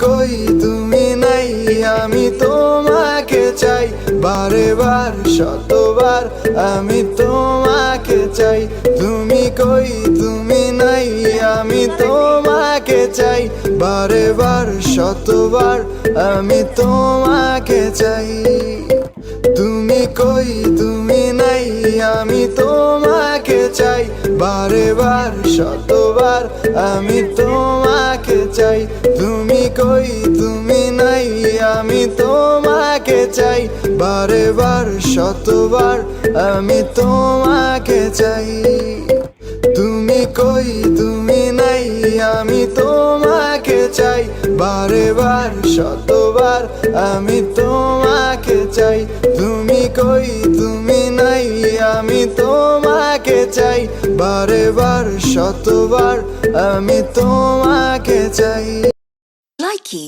কই তুমি নাই, আমি তোমাকে চাই বারে বার শতবার, আমি তোমাকে চাই। তুমি কই তুমি নাই, আমি তোমাকে চাই বারে বার শতবার, আমি তোমাকে চাই। তুমি কই তুমি নাই, আমি তোমাকে চাই বারে বার শতবার, আমি তোমাকে চাই। তুমি কই তুমি নাই, আমি তোমাকে চাই বারে বার শতবার, আমি তোমাকে চাই। তুমি কই তুমি নাই, আমি তোমাকে চাই বারে বার শতবার, আমি তোমাকে চাই। তুমি কই তুমি নাই, আমি তোমাকে চাই বারে বার শতবার, আমি তোমাকে চাই। Likey